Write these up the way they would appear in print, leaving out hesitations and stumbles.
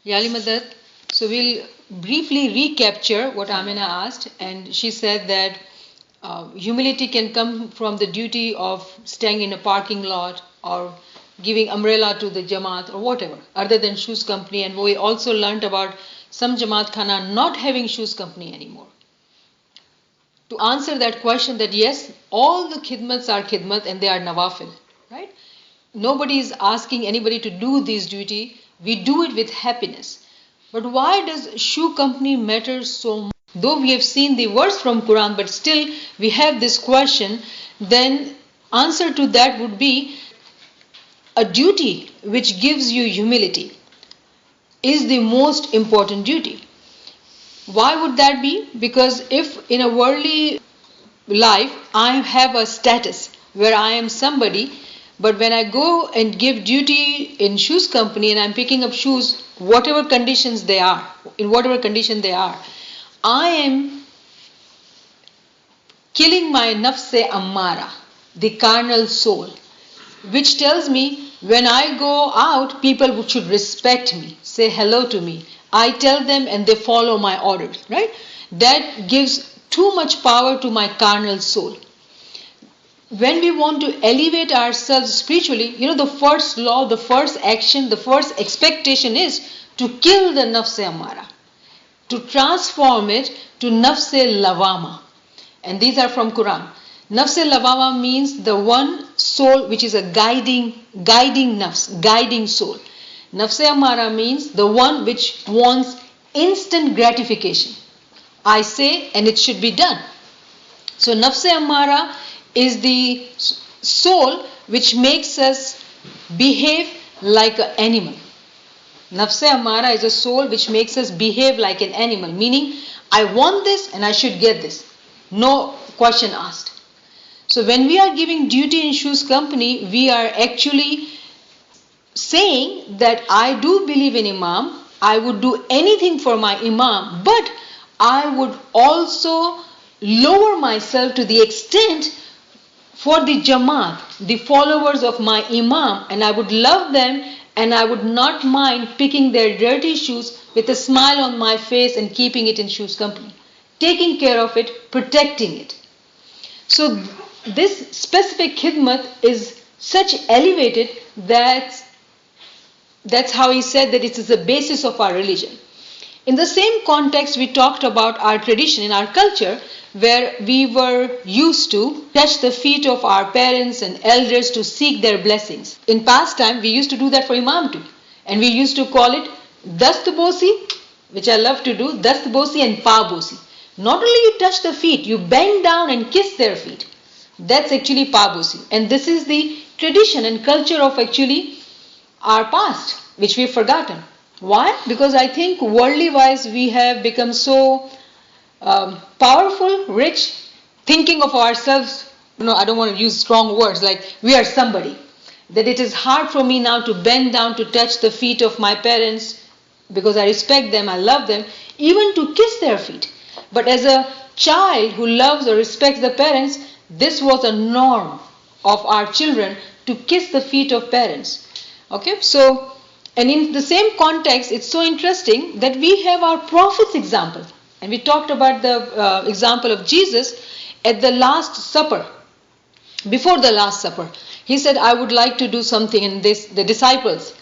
Yali Madad. So we'll briefly recapture what Amina asked, and she said that humility can come from the duty of staying in a parking lot or giving umbrella to the Jamat or whatever, other than shoes company. And we also learned about some Jamaat Khana not having shoes company anymore. To answer that question, that yes, all the khidmats are khidmat and they are nawafil, right? Nobody is asking anybody to do this duty. We do it with happiness. But why does shoe company matter so much? Though we have seen the verse from Quran, but still we have this question, then answer to that would be a duty which gives you humility is the most important duty. Why would that be? Because if in a worldly life I have a status where I am somebody, but when I go and give duty in shoes company and I'm picking up shoes, whatever conditions they are, in whatever condition they are, I am killing my nafse ammara, the carnal soul, which tells me when I go out, people should respect me, say hello to me. I tell them and they follow my orders, right? That gives too much power to my carnal soul. When we want to elevate ourselves spiritually, the first law, the first action, the first expectation is to kill the nafse amara, to transform it to nafse lawama. And these are from Quran. Nafse lawama means the one soul which is a guiding nafs, guiding soul. Nafse amara means the one which wants instant gratification. I say and it should be done. So nafse amara is the soul which makes us behave like an animal. Nafse amara is a soul which makes us behave like an animal, meaning I want this and I should get this. No question asked. So when we are giving duty in shoes company, we are actually saying that I do believe in Imam, I would do anything for my Imam, but I would also lower myself to the extent for the Jamaat, the followers of my Imam, and I would love them and I would not mind picking their dirty shoes with a smile on my face and keeping it in shoes company, taking care of it, protecting it. So this specific khidmat is such elevated that that's how he said that it is the basis of our religion. In the same context, we talked about our tradition in our culture, where we were used to touch the feet of our parents and elders to seek their blessings. In past time, we used to do that for Imam too. And we used to call it Dast Bosi, which I love to do, Dast Bosi and Pa Bosi. Not only you touch the feet, you bend down and kiss their feet. That's actually Pa Bosi. And this is the tradition and culture of actually our past, which we've forgotten. Why? Because I think worldly wise we have become so powerful, rich, thinking of ourselves, I don't want to use strong words like we are somebody, that it is hard for me now to bend down to touch the feet of my parents because I respect them, I love them, even to kiss their feet. But as a child who loves or respects the parents, this was a norm of our children to kiss the feet of parents. Okay, so, and in the same context, it's so interesting that we have our Prophet's example. And we talked about the example of Jesus at the Last Supper. Before the Last Supper, he said, I would like to do something. And the disciples,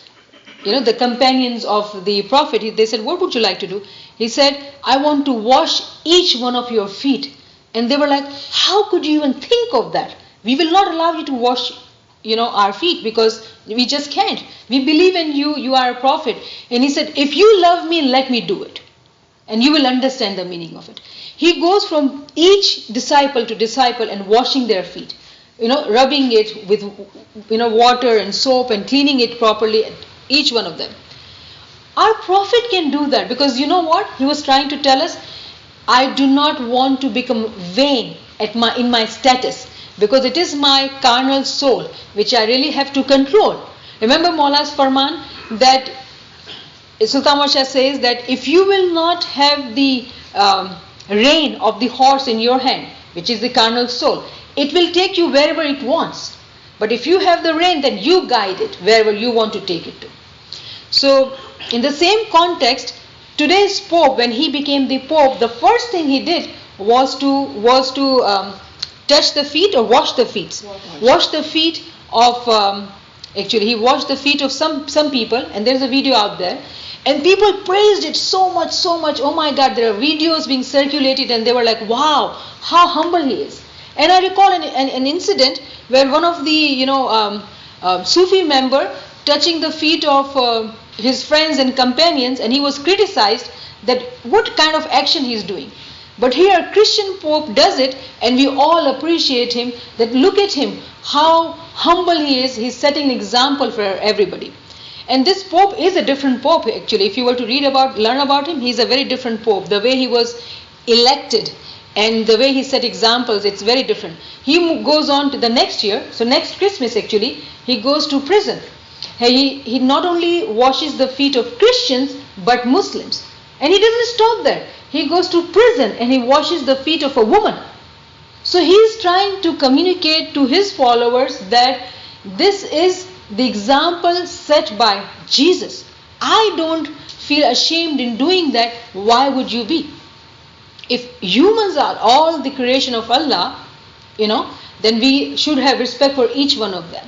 the companions of the Prophet, they said, what would you like to do? He said, I want to wash each one of your feet. And they were like, how could you even think of that? We will not allow you to wash our feet because we just can't. We believe in you, you are a prophet. And he said, if you love me, let me do it. And you will understand the meaning of it. He goes from each disciple to disciple and washing their feet. Rubbing it with, water and soap and cleaning it properly, each one of them. Our prophet can do that because you know what? He was trying to tell us, I do not want to become vain in my status, because it is my carnal soul which I really have to control. Remember Maula's farman that Sultan Shah says that if you will not have the rein of the horse in your hand, which is the carnal soul, it will take you wherever it wants. But if you have the rein, then you guide it wherever you want to take it to. So In the same context, today's Pope, when he became the Pope, the first thing he did was to touch the feet or wash the feet. Wash the feet of, actually he washed the feet of some people, and there's a video out there. And people praised it so much. Oh my God, there are videos being circulated, and they were like, wow, how humble he is. And I recall an incident where one of the, Sufi member touching the feet of his friends and companions, and he was criticized that what kind of action he is doing. But here Christian Pope does it, and we all appreciate him, that look at him, how humble he is. He's setting an example for everybody. And this Pope is a different Pope actually. If you were to learn about him, he's a very different Pope. The way he was elected and the way he set examples, it's very different. He goes on to the next year, so next Christmas actually, he goes to prison. He not only washes the feet of Christians, but Muslims. And he doesn't stop there. He goes to prison and he washes the feet of a woman. So he is trying to communicate to his followers that this is the example set by Jesus. I don't feel ashamed in doing that. Why would you be? If humans are all the creation of Allah, then we should have respect for each one of them.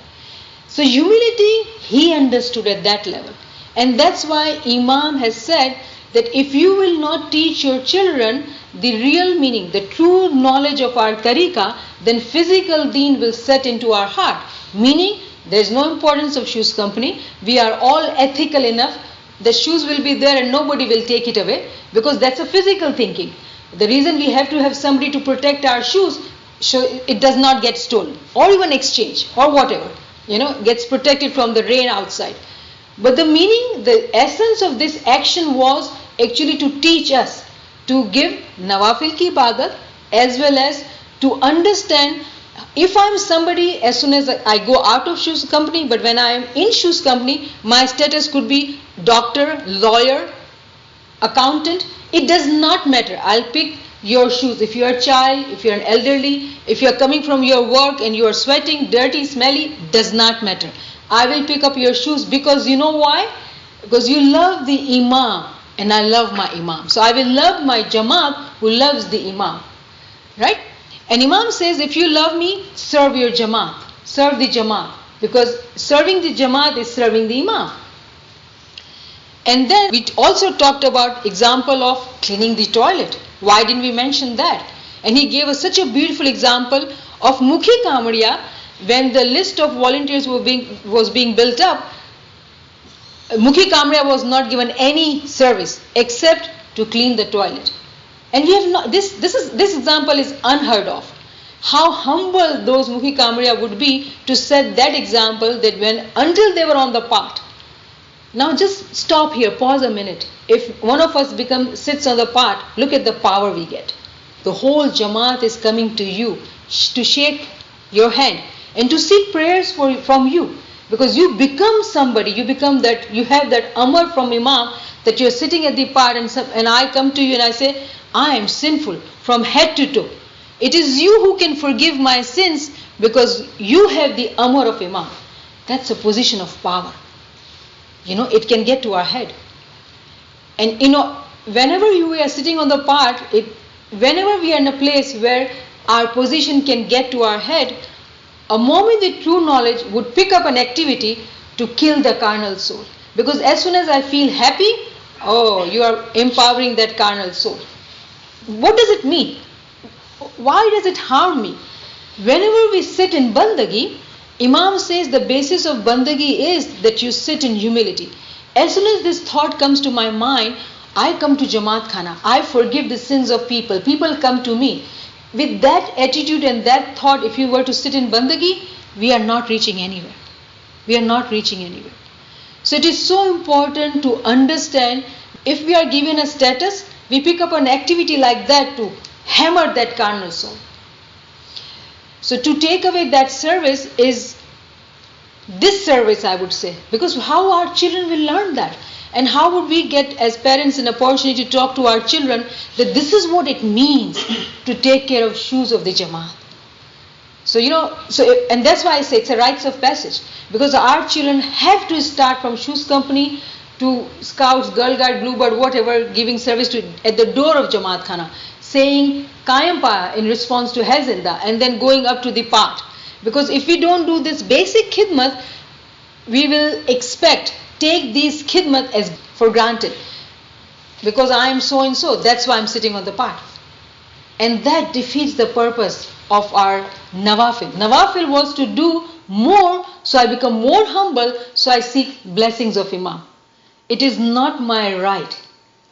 So humility, he understood at that level. And that's why Imam has said that if you will not teach your children the real meaning, the true knowledge of our tariqah, then physical deen will set into our heart. Meaning, there is no importance of shoes company. We are all ethical enough. The shoes will be there and nobody will take it away, because that's a physical thinking. The reason we have to have somebody to protect our shoes, so it does not get stolen or even exchanged or whatever, gets protected from the rain outside. But the meaning, the essence of this action was actually to teach us to give nawafil ki ibadat, as well as to understand, if I'm somebody, as soon as I go out of shoes company, but when I am in shoes company, my status could be doctor, lawyer, accountant. It does not matter. I'll pick your shoes. If you're a child, if you're an elderly, if you're coming from your work and you are sweating, dirty, smelly, does not matter. I will pick up your shoes, because you know why? Because you love the Imam and I love my Imam. So I will love my Jamat who loves the Imam. Right? And Imam says, if you love me, serve your Jamat. Serve the Jamat. Because serving the Jamat is serving the Imam. And then we also talked about example of cleaning the toilet. Why didn't we mention that? And he gave us such a beautiful example of Mukhi Kamriya. When the list of volunteers was being built up, Mukhi Kamriya was not given any service except to clean the toilet. And we have not, this example is unheard of. How humble those Mukhi Kamriya would be to set that example, that until they were on the path. Now just stop here, pause a minute. If one of us sits on the path, look at the power we get. The whole Jamaat is coming to you to shake your hand and to seek prayers from you. Because you become somebody, you have that amar from Imam, that you're sitting at the path and I come to you and I say, I am sinful from head to toe. It is you who can forgive my sins, because you have the amar of Imam. That's a position of power. It can get to our head. And whenever we are sitting on the path, whenever we are in a place where our position can get to our head, a moment the true knowledge would pick up an activity to kill the carnal soul. Because as soon as I feel happy, you are empowering that carnal soul. What does it mean? Why does it harm me? Whenever we sit in bandagi, Imam says the basis of bandagi is that you sit in humility. As soon as this thought comes to my mind, I come to Jamaat Khana. I forgive the sins of people. People come to me. With that attitude and that thought, if you were to sit in bandagi, we are not reaching anywhere. We are not reaching anywhere. So it is so important to understand, if we are given a status, we pick up an activity like that to hammer that carnal soul. So to take away that service is disservice, I would say. Because how our children will learn that? And how would we get, as parents, an opportunity to talk to our children that this is what it means to take care of shoes of the Jamaat? So, and that's why I say it's a rites of passage. Because our children have to start from shoes company to Scouts, Girl Guide, Bluebird, whatever, giving service to at the door of Jamaat Khana, saying Kayam Pa in response to Hai Zinda, and then going up to the part. Because if we don't do this basic khidmat, we will take these khidmat as for granted. Because I am so and so, that's why I'm sitting on the part. And that defeats the purpose of our nawafil. Nawafil was to do more, so I become more humble, so I seek blessings of Imam. It is not my right.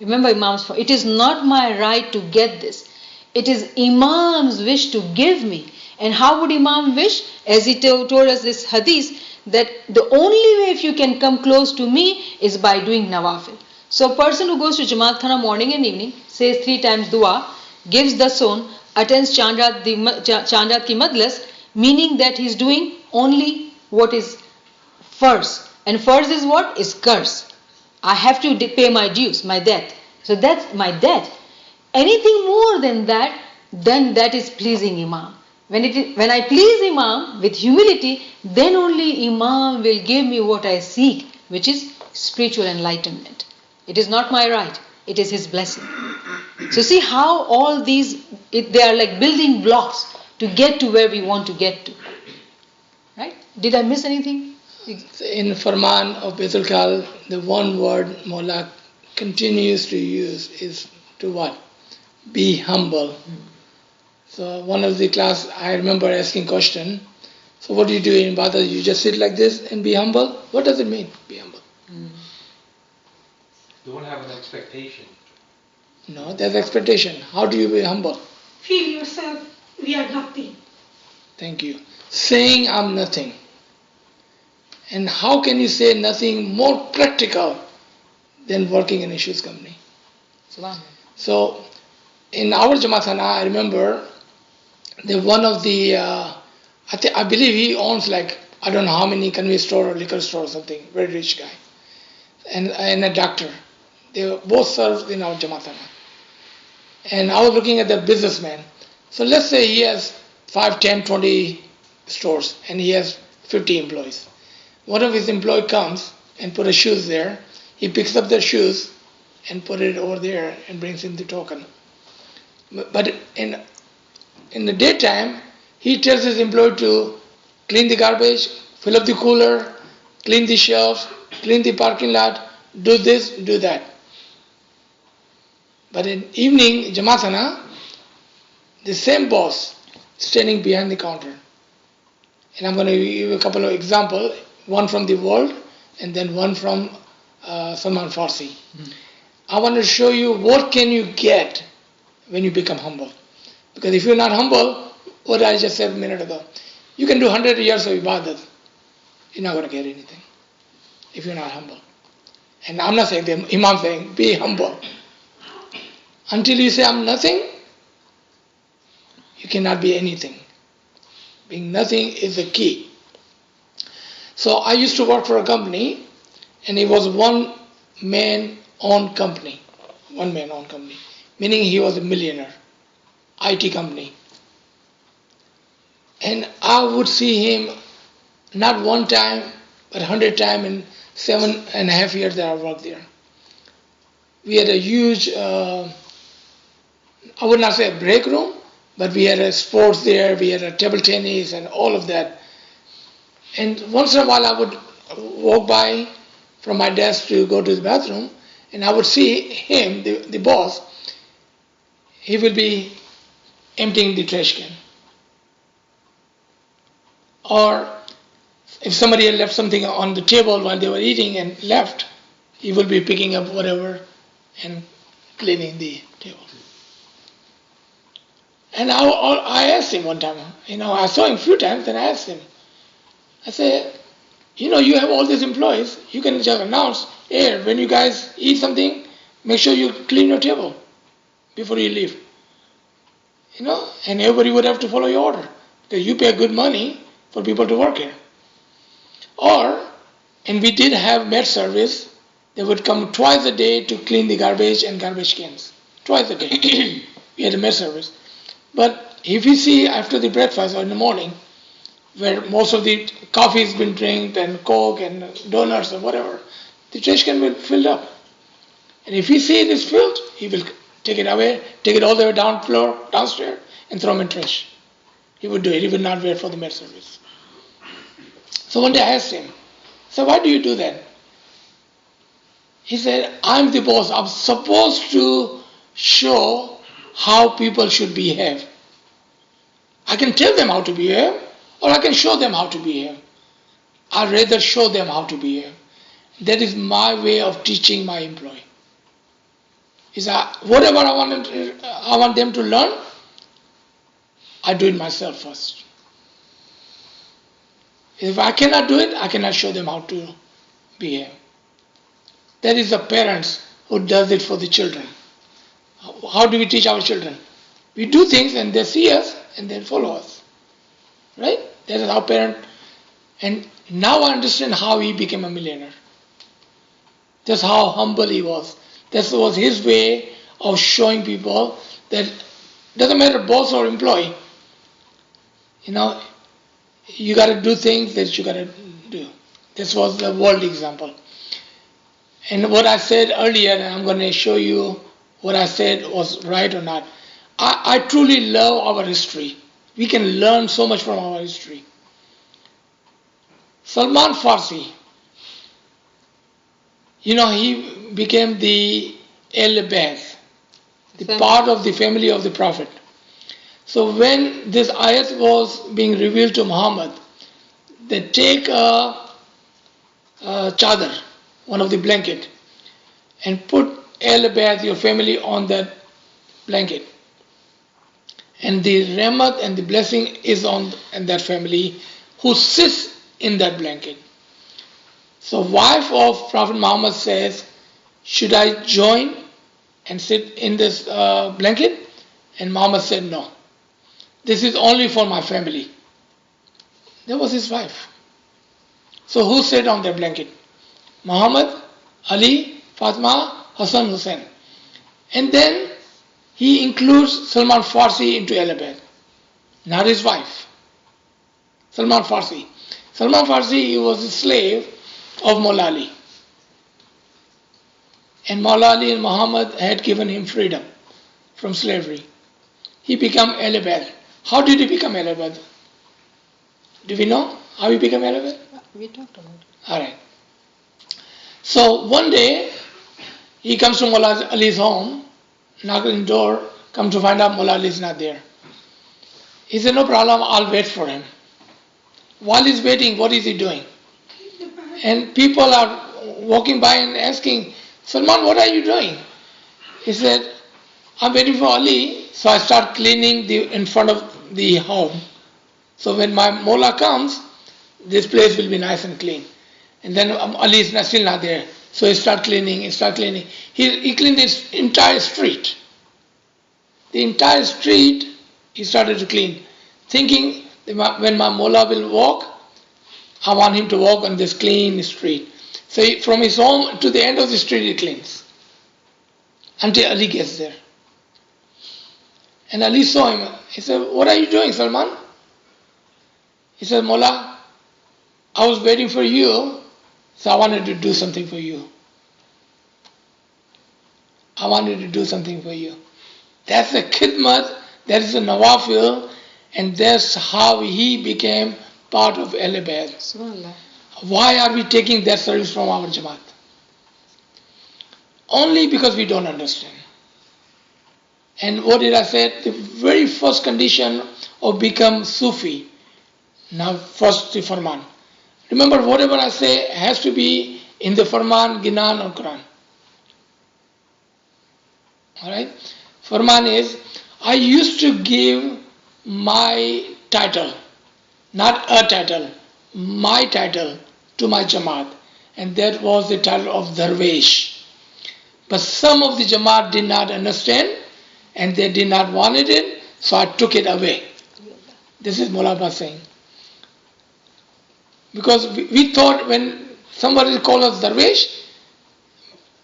Remember Imam's point. It is not my right to get this. It is Imam's wish to give me. And how would Imam wish? As he told us this hadith, that the only way if you can come close to me is by doing nawafil. So a person who goes to Jamaat Khana morning and evening, says 3 times dua, gives the son, attends Chandrat ki madlas, meaning that he's doing only what is farz. And farz is what? Is curse. I have to pay my dues, my debt. So that's my debt. Anything more than that, then that is pleasing Imam. When I please Imam with humility, then only Imam will give me what I seek, which is spiritual enlightenment. It is not my right, it is his blessing. So see how all these, they are like building blocks to get to where we want to get to. Right? Did I miss anything? In Farman of Baitul Khal, the one word Mawla continues to use is to what? Be humble. So one of the class, I remember asking question, so what do you do in Ibadah? You just sit like this and be humble? What does it mean, be humble? Don't have an expectation. No, there's expectation. How do you be humble? Feel yourself, we are nothing. Thank you. Saying I'm nothing. And how can you say nothing more practical than working in a shoes company? So in our Jamaat Khana, I remember one of the, I believe he owns like, I don't know how many convenience store or liquor store or something, very rich guy, and a doctor. They both served in our Jamaat Khana. And I was looking at the businessman. So let's say he has 5, 10, 20 stores and he has 50 employees. One of his employees comes and put a shoes there. He picks up the shoes and put it over there and brings in the token. But in the daytime, he tells his employee to clean the garbage, fill up the cooler, clean the shelves, clean the parking lot, do this, do that. But in evening, Jamaat Khana, the same boss standing behind the counter. And I'm going to give you a couple of examples, one from the world and then one from Salman Farsi. I want to show you what can you get when you become humble. Because if you're not humble, what I just said a minute ago, you can do 100 years of ibadat, you're not going to get anything if you're not humble. And I'm not saying that, Imam saying, be humble. Until you say I'm nothing, you cannot be anything. Being nothing is the key. So I used to work for a company, and it was one man owned company. One man owned company. Meaning he was a millionaire. IT company. And I would see him not one time, but 100 times in 7.5 years that I worked there. We had a huge, I would not say a break room, but we had a sports there, we had a table tennis and all of that. And once in a while I would walk by from my desk to go to the bathroom, and I would see him, the boss, he will be emptying the trash can. Or if somebody had left something on the table while they were eating and left, he will be picking up whatever and cleaning the table. And I asked him one time, I saw him a few times, and I asked him, I said, you have all these employees, you can just announce, hey, when you guys eat something, make sure you clean your table before you leave. And everybody would have to follow your order, because you pay good money for people to work here. And we did have maid service, they would come twice a day to clean the garbage and garbage cans. Twice a day. We had a maid service. But if you see after the breakfast or in the morning, where most of the coffee has been drank and Coke and donuts or whatever, the trash can will be filled up. And if he sees it is filled, he will take it away, take it all the way downstairs, and throw it in trash. He would do it. He would not wait for the maid service. So one day I asked him, so why do you do that? He said, I'm the boss. I'm supposed to show how people should behave. I can tell them how to behave, or I can show them how to behave. I'd rather show them how to behave. That is my way of teaching my employee. Is that whatever I want them to learn, I do it myself first. If I cannot do it, I cannot show them how to behave. That is the parents who does it for the children. How do we teach our children? We do things and they see us and they follow us. Right? That is our parent. And now I understand how he became a millionaire. That's how humble he was. That was his way of showing people that doesn't matter boss or employee. You got to do things that you got to do. This was the world example. And what I said earlier, and I'm going to show you what I said was right or not. I truly love our history. We can learn so much from our history. Salman Farsi, he became the ALWAAZ, the part of the family of the Prophet. So when this ayat was being revealed to Muhammad, they take a chadar, one of the blanket, and put ALWAAZ, your family, on that blanket. And the rahmat and the blessing is on that family who sits in that blanket. So wife of Prophet Muhammad says, should I join and sit in this blanket? And Muhammad said, no. This is only for my family. That was his wife. So who sat on that blanket? Muhammad, Ali, Fatima, Hassan, Hussein. And then he includes Salman Farsi into ALWAAZ, not his wife. Salman Farsi. Salman Farsi, he was a slave of Maula Ali. And Maula Ali and Muhammad had given him freedom from slavery. He became ALWAAZ. How did he become ALWAAZ? Do we know how he became ALWAAZ? We talked about it. Alright. So one day, he comes to Maula Ali's home, knocks on the door, comes to find out Maula Ali is not there. He said, no problem, I'll wait for him. While he's waiting, what is he doing? And people are walking by and asking, Salman, what are you doing? He said, I'm waiting for Ali, so I start cleaning in front of the home. So when my Mola comes, this place will be nice and clean. And then Ali is still not there. So he start cleaning. He cleaned this entire street. The entire street he started to clean, thinking that when my Mola will walk, I want him to walk on this clean street. So from his home to the end of the street he cleans until Ali gets there. And Ali saw him. He said, what are you doing, Salman? He said, Mola, I was waiting for you, so I wanted to do something for you. I wanted to do something for you. That's the khidmat, that is the nawafil, and that's how he became part of ALWAAZ. Why are we taking that service from our Jamat? Only because we don't understand. And what did I say? The very first condition of become Sufi. Now first the Farman. Remember, whatever I say has to be in the Farman, Ginan or Quran. Alright? Farman is, I used to give my title, not a title, my title to my Jamaat. And that was the title of Darwesh. But some of the Jamaat did not understand and they did not want it, so I took it away. This is Mullah Abbas saying. Because we thought when somebody calls us Darwesh,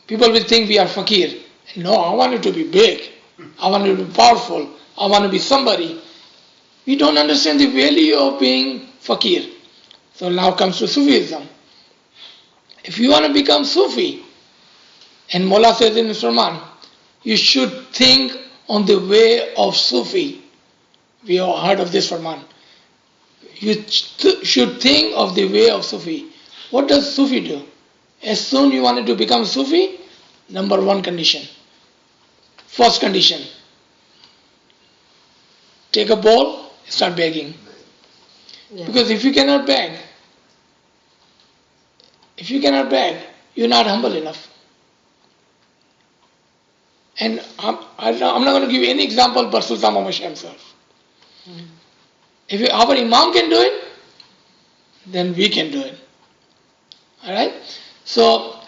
people will think we are fakir. No, I want it to be big. I want it to be powerful. I want to be somebody. We don't understand the value of being fakir. So now comes to Sufism. If you want to become Sufi, and Mullah says in his Farman, you should think on the way of Sufi. We have heard of this Farman. You should think of the way of Sufi. What does Sufi do? As soon you wanted to become Sufi, number one condition. First condition. Take a bowl, start begging. Yeah. Because if you cannot beg, you're not humble enough. And I'm not going to give you any example but Sultan Muhammad Shah himself. If our Imam can do it, then we can do it. Alright? So,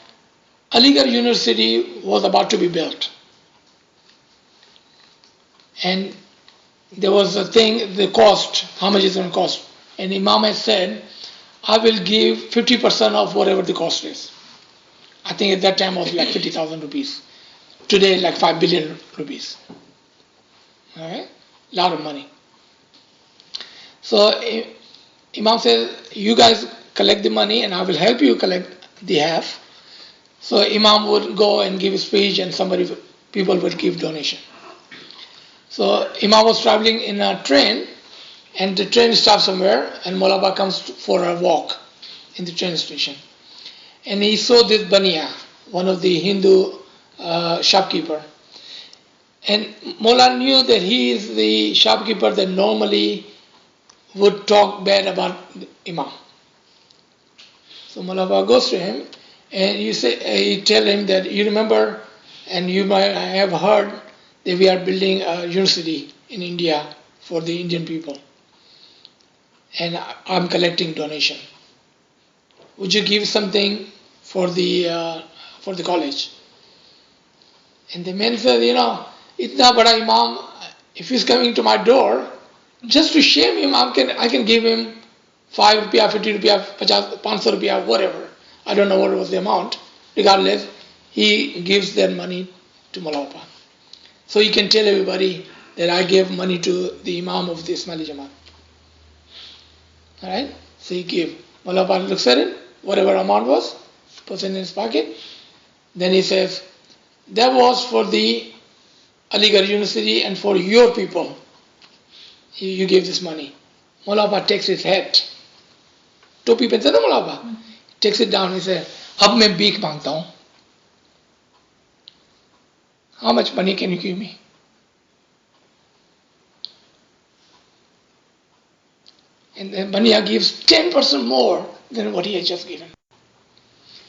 Aligarh University was about to be built. And there was a thing, the cost, how much is it going to cost? And Imam has said, I will give 50% of whatever the cost is. I think at that time it was like 50,000 rupees. Today like 5 billion rupees. Alright? Lot of money. So Imam says, you guys collect the money and I will help you collect the half. So Imam would go and give a speech and people would give donation. So Imam was traveling in a train and the train stops somewhere and Maulaba comes for a walk in the train station. And he saw this Baniya, one of the Hindu shopkeeper. And Mullah knew that he is the shopkeeper that normally would talk bad about Imam. So Mullah goes to him and you tell him that you remember and you might have heard that we are building a university in India for the Indian people. And I'm collecting donation. Would you give something for the college? And the man said, itna bada Imam, if he's coming to my door, just to shame him, I can give him 5 rupiah, 50 rupiah, 50, 500 rupiah, whatever. I don't know what was the amount. Regardless, he gives that money to Maulapa. So you can tell everybody that I gave money to the Imam of the Ismaili Jamat. Alright? So he gave. Maulapa looks at it, whatever amount was, puts it in his pocket. Then he says, that was for the Aligarh University and for your people. You gave this money. Maulapa takes his hat. Topi pehanta na Maulapa? Takes it down. He says, "Ab main bhik mangta hu. How much money can you give me?" And then Baniya gives 10% more than what he had just given.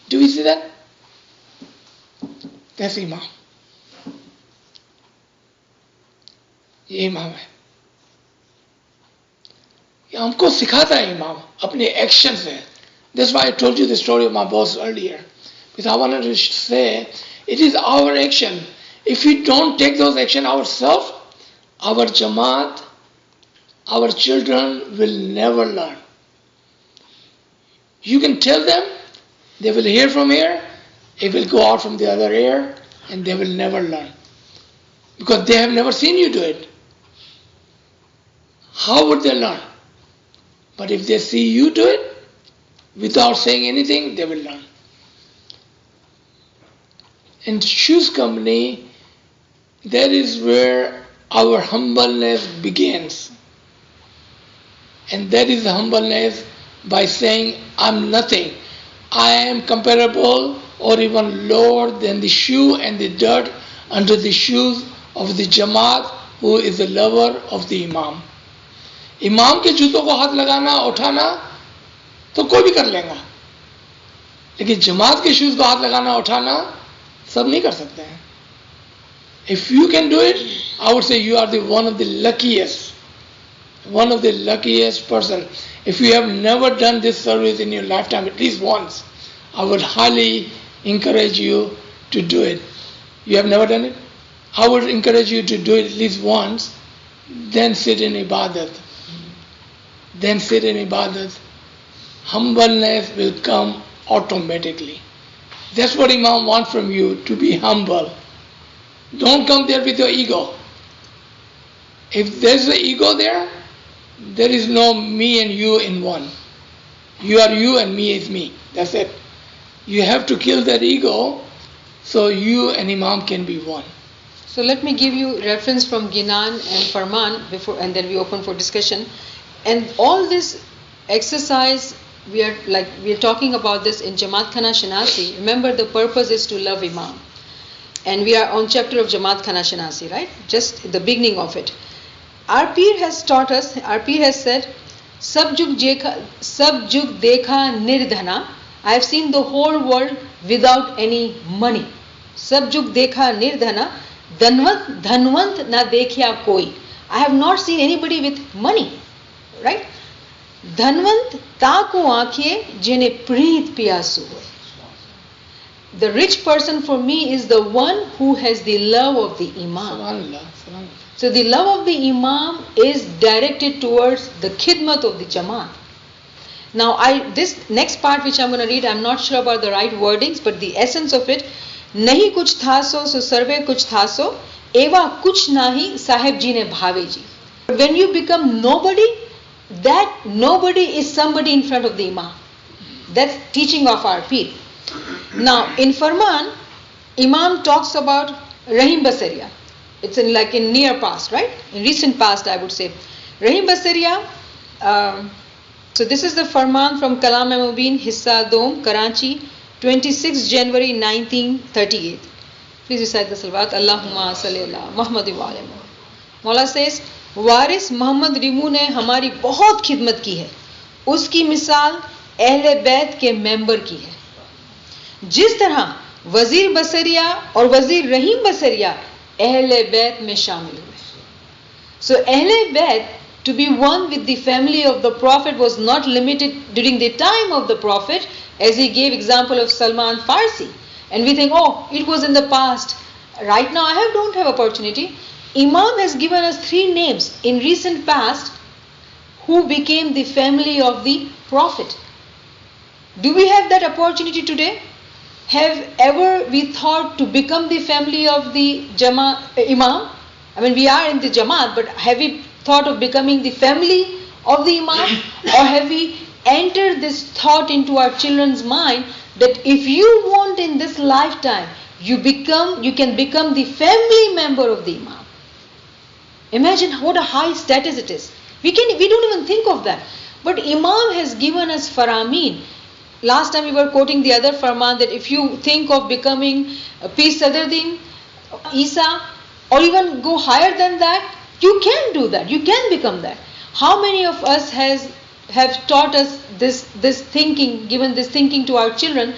Do we see that? That's Imam. ये इमाम है. ये हमको सिखाता है इमाम अपने action से. That's why I told you the story of my boss earlier. Because I wanted to say, it is our action. If we don't take those action ourselves, our Jamaat, our children will never learn. You can tell them, they will hear from here, it will go out from the other ear, and they will never learn. Because they have never seen you do it. How would they learn? But if they see you do it, without saying anything, they will learn. In Shoes Company, that is where our humbleness begins. And that is the humbleness by saying, I'm nothing. I am comparable or even lower than the shoe and the dirt under the shoes of the Jamaat who is the lover of the Imam. इमाम के जूतों को हाथ लगाना उठाना तो कोई भी कर लेगा, लेकिन जमात के शूज को हाथ लगाना उठाना सब नहीं कर सकते हैं. If you can do it, I would say you are the one of the luckiest person. If you have never done this service in your lifetime at least once, I would highly encourage you to do it. You have never done it? I would encourage you to do it at least once, then sit in ibadat. Humbleness will come automatically. That's what Imam wants from you, to be humble. Don't come there with your ego. If there's an ego there is no me and you in one. You are you and me is me. That's it. You have to kill that ego so you and Imam can be one. So let me give you reference from Ginan and Farman before, and then we open for discussion. And all this exercise, we are talking about this in Jamat Khana Shanasi. Remember, the purpose is to love Imam. And we are on chapter of Jamat Khana Shanasi, right? Just the beginning of it. Our Peer has taught us, our Peer has said, Sab jug dekha nirdhana. I have seen the whole world without any money. Sab jug dekha nirdhana. Dhanvant na dekhya koi. I have not seen anybody with money, right? Dhanvant taku aankhe jine preet piyasu. The rich person for me is the one who has the love of the Imam. So the love of the Imam is directed towards the khidmat of the Jamaat. Now this next part which I'm going to read, I'm not sure about the right wordings, but the essence of it, nahi kuch tha so sarve kuch tha so, eva kuch nahi sahib ji ne bhave ji. When you become nobody, that nobody is somebody in front of the Imam. That's teaching of our Peer. Now in Farman, Imam talks about Rahim Basaria. It's in near past, right? In recent past, I would say. Rahim Basaria, so this is the Farman from Kalam-e-Mubin, Hissa Dom, Karachi, 26 January 1938. Please recite the salawat. Allahumma salli ala Muhammad wa ala Muhammad. Maula says, वारिस मोहम्मद रिमू ने हमारी बहुत खिदमत की है. उसकी मिसाल अहले बैत के मेंबर की है. जिस तरह वजीर बसरिया और वजीर रहीम बसरिया अहले बैत में शामिल हुए. So अहले बैत, to be one with the family of the Prophet, was not limited during the time of the Prophet, as he gave example of Salman Farsi. And we think, oh, it was in the past. Right now I don't have opportunity. Imam has given us 3 names in recent past who became the family of the Prophet. Do we have that opportunity today? Have ever we thought to become the family of the Imam? I mean, we are in the Jamaat, but have we thought of becoming the family of the Imam? Or have we entered this thought into our children's mind that if you want in this lifetime, you can become the family member of the Imam? Imagine what a high status it is. We don't even think of that. But Imam has given us Faramin. Last time we were quoting the other Farman that if you think of becoming Peace Sadaruddin, Isa, or even go higher than that, you can do that. You can become that. How many of us have taught us this thinking, given this thinking to our children,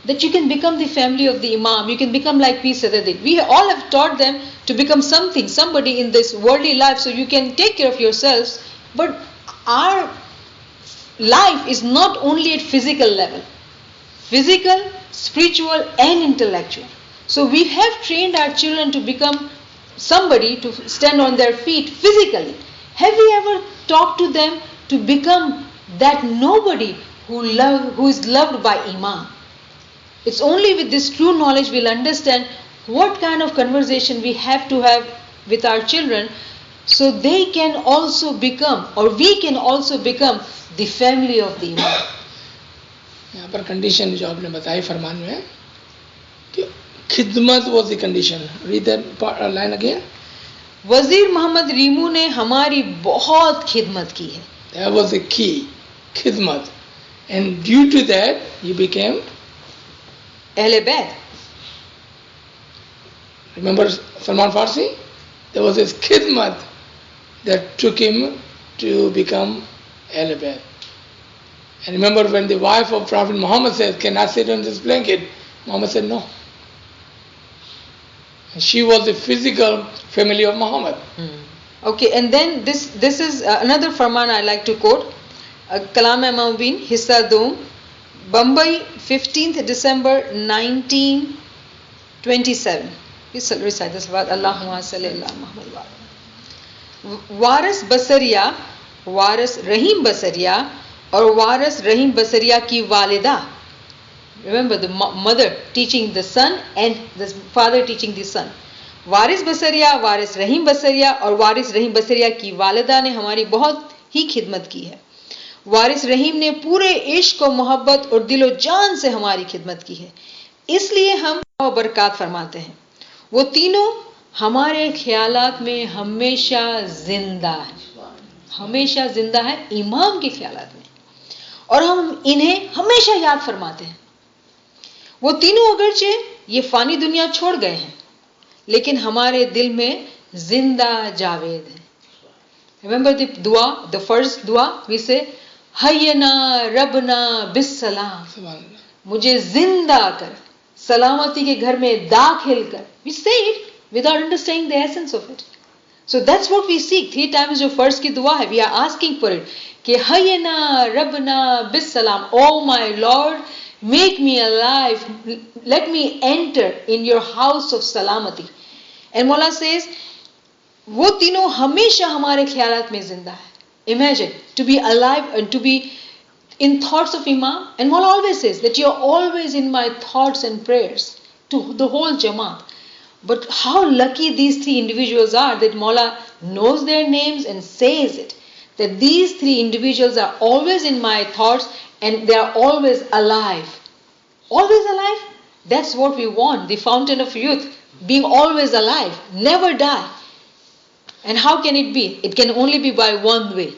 that you can become the family of the Imam, you can become like Peace Sadaruddin. We all have taught them to become somebody in this worldly life, so you can take care of yourselves. But our life is not only at physical level. Physical, spiritual and intellectual. So we have trained our children to become somebody, to stand on their feet physically. Have we ever talked to them to become that nobody who is loved by Imam? It's only with this true knowledge we'll understand what kind of conversation we have to have with our children, so they can also become, or we can also become, the family of the Imam. यहाँ पर condition जो आपने बताई फरमान में कि खिदमत was the condition. Read that line again. वजीर मोहम्मद रीमू ने हमारी बहुत खिदमत की है. That was the key, khidmat. And due to that, you became Ahle Bayt. Remember Salman Farsi? There was this khidmat that took him to become Ahle Bayt. And remember when the wife of Prophet Muhammad said, "Can I sit on this blanket?" Muhammad said no. And she was the physical family of Muhammad. Okay, and then this is another farman I like to quote. Kalam-e-Mubin, Hissa Dom, Bombay, 15th December 1927. Please recite this word. Allahumma salli ala Muhammad wa ala. Waris Basariya, Waris Rahim Basariya, or Waris Rahim Basariya ki walida. Remember the mother teaching the son and the father teaching the son. वारिस बसरिया, वारिस रहीम बसरिया और वारिस रहीम बसरिया की वालिदा ने हमारी बहुत ही खिदमत की है. वारिस रहीम ने पूरे इश्क और मोहब्बत और दिलो जान से हमारी खिदमत की है, इसलिए हम बरकत फरमाते हैं। वो तीनों हमारे ख्यालात में हमेशा जिंदा है, हमेशा जिंदा है इमाम के ख्यालात में, और हम इन्हें हमेशा याद फरमाते हैं। वो तीनों अगरचे ये फानी दुनिया छोड़ गए हैं, लेकिन हमारे दिल में जिंदा जावेद है। Remember the dua, the first dua, we say, Hayyana Rabbna Bissalam. मुझे जिंदा कर, सलामती के घर में दाखिल कर. We say it without understanding the essence of it. So that's what we seek. 3 times your first ki dua hai. We are asking for it. कि Hayyana Rabbna Bissalam. Oh my Lord, make me alive. Let me enter in your house of salamati. And Mawla says, वो तीनों हमेशा हमारे ख्यालात में जिंदा है. Imagine to be alive and to be in thoughts of Imam. And Mawla always says that you are always in my thoughts and prayers to the whole Jamat. But how lucky these 3 individuals are that Mawla knows their names and says it. That these 3 individuals are always in my thoughts and they are always alive. Always alive? That's what we want. The fountain of youth. Being always alive. Never die. And how can it be? It can only be by one way.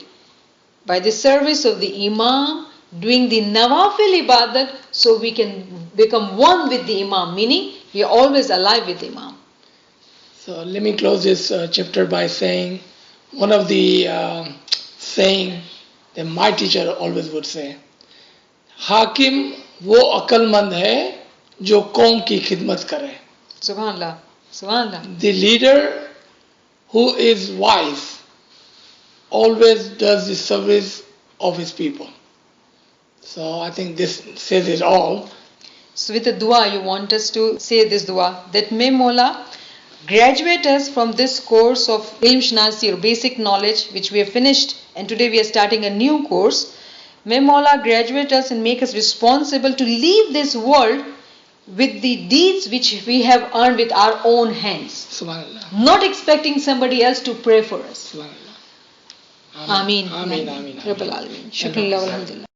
By the service of the Imam, doing the Nawafil Ibadat, so we can become one with the Imam, meaning we are always alive with the Imam. So let me close this chapter by saying one of the saying that my teacher always would say, Hakim वो अक्लमंद है जो कौम की खिदमत करे. Subhanallah. Subhanallah. The leader who is wise always does the service of his people. So I think this says it all. So with the dua, you want us to say this dua, that may Mawla graduate us from this course of Ilm Shnasi or basic knowledge, which we have finished, and today we are starting a new course. May Mawla graduate us and make us responsible to leave this world with the deeds which we have earned with our own hands. Subhanallah. Not expecting somebody else to pray for us. Subhanallah. Ameen. Ameen. Ameen. Rabbil Alameen. Shukran. Alhamdulillah.